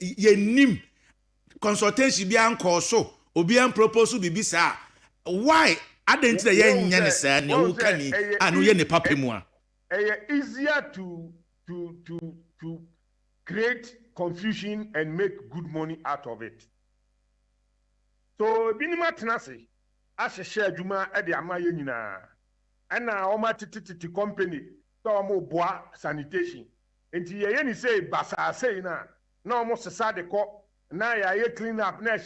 ye nim consultation bi anko so obi an proposal bi sa why adentre ye nya ne sa ne wo kani anu ye ne papemu a easier to create confusion and make good money out of it. So binima tenase ahye adwuma e de amaye nyina ana o ma tititi company so o mo boa sanitation enti ye ni say basa say na o mo sesa de ko na ya ye clean up na a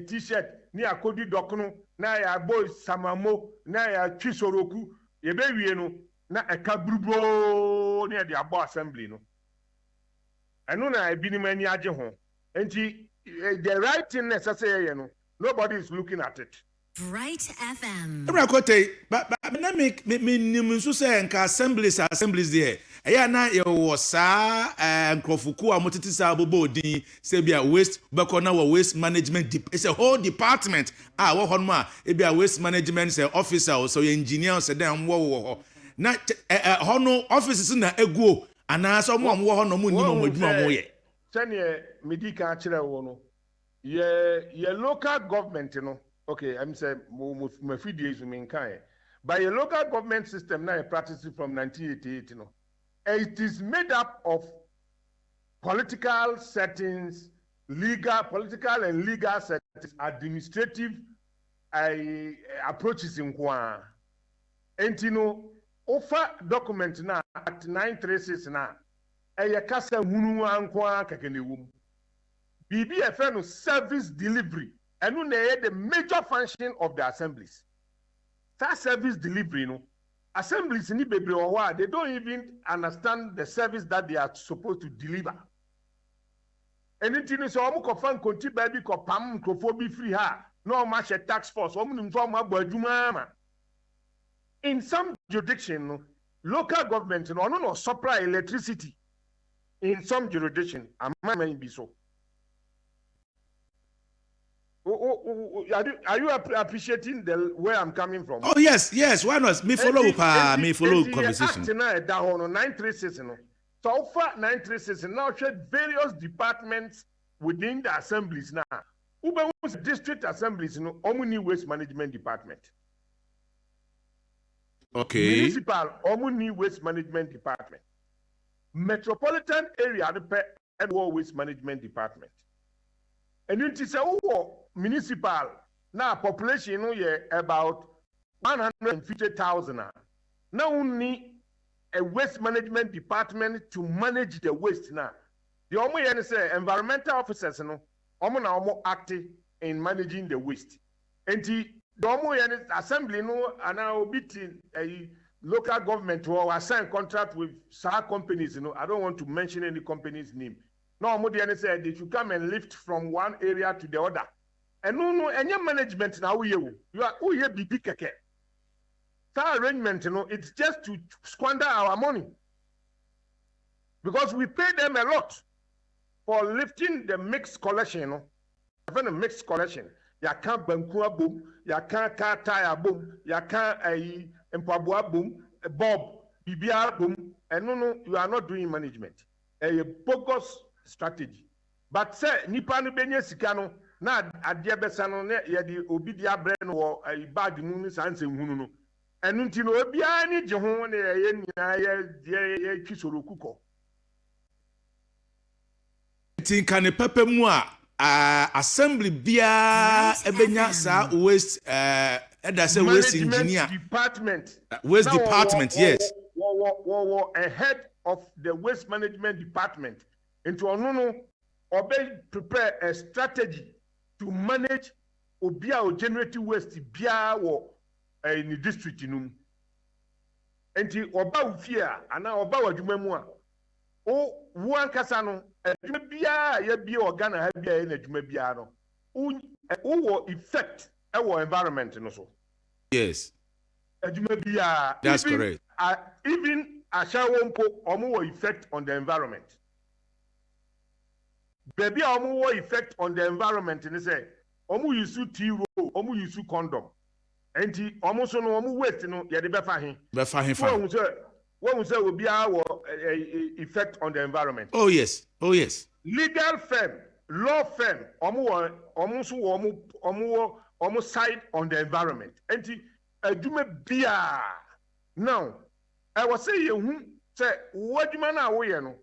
t-shirt ni akodi dokno na ya boy samamo na ya twisoroku ye be wie no na eka brubro ni de abo assembly no eno na binima ni age ho enti the right thing necessary ye no nobody is looking at it. Bryt FM. Amon Kotei, but na me nim so say nka assemblies there. Eya na ye wo sa nkrofuku a motiti sa bobo odin say bia waste beko na waste management it's a whole department wo ho no a e bia waste management say officer so engineer say dem wo na ho no offices na eguo ana so mo wo ho no mo nim mo adwuma mo ye. Sene medika kire wo no ye local government no. Okay, I'm saying my videos in kind. But a local government system now practicing from 1988, it is made up of political settings, political and legal settings, administrative approaches in Kwan. And offer document now at 936 now. A kasa hunu ankwa kakenewum. BBFN service delivery. And the major function of the assemblies. That service delivery, assemblies in the they don't even understand the service that they are supposed to deliver. Anything is almost confirmed, continue baby, pam, microphone free ha. No much a tax force. In some jurisdiction, local government no supply electricity. In some jurisdiction, I might be so. Are you appreciating where I'm coming from? Oh yes. Why not? Me follow conversation. 936 so far 936 now various departments within the assemblies now. Ube district assemblies omuni waste management department. Okay. Municipal omuni waste management department. Metropolitan area the waste management department. And you say, municipal now population about 150,000. Now only a waste management department to manage the waste now. The only say environmental officers omo active in managing the waste. And the only assembly and now beating a local government or assign contract with SAR companies. I don't want to mention any company's name. No, Modiane said they should come and lift from one area to the other. And no, any management now you are BB keke. That arrangement, it's just to squander our money. Because we pay them a lot for lifting the mixed collection, Even the mixed collection. You can't bankua boom, you can't car tire boom, you can't empabua boom, bob, BBR boom, and no, you are not doing management. A bogus strategy. But say nipa no benye sika no na ade besa no ne ye di obi dia bre no wo bag mu ni sanse hunu no enu nti no obi ani je ho ne ye nyina ye twisoro kuko tinka ne pepe mu a assembly bia ebenya sa waste say waste engineer department waste department yes a head of the waste management department into onono obey prepare a strategy to manage obia o generating waste bia wo in the district num enti oba ufia ana oba wadwuma mu a o wo ankasa no adwuma bia ya bia organa ha bia na adwuma bia no wo effect e wo environment no so yes adwuma bia that's correct even ashawompo omo wo effect on the environment. Baby, omu effect on the environment and say, omu yusu tea roll, omu yusu condom. And omu so no omu waste no ya de befa hin. Befa hin fa. What say will be our effect on the environment. Oh yes. Legal firm law firm almost side on the environment. Enti adwuma bia now I was say you say wadwuma na wo ye no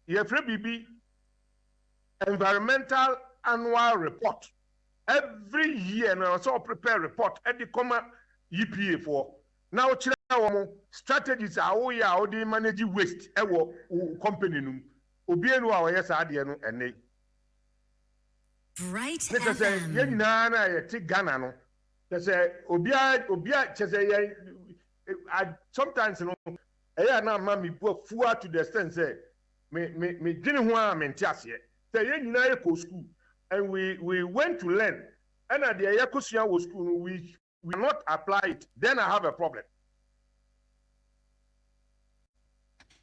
ye frɛ bibi environmental annual report every year na so prepare report e dey come EPA for now kyerɛ wo strategies a wo ya wo dey manage waste e wo company num obi enu a wo ye sa ade no ene Bryt because FM. ye nyina na ye ti Ghana no say obia say sometimes no na ma me fuwa to the extent say me dwene ho a me ntiase say ye nyina ye ko school and we went to learn and at the ye kosua wo school we not apply it then I have a problem.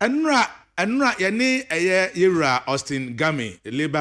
Enra yene eye yewura Austin Gami labor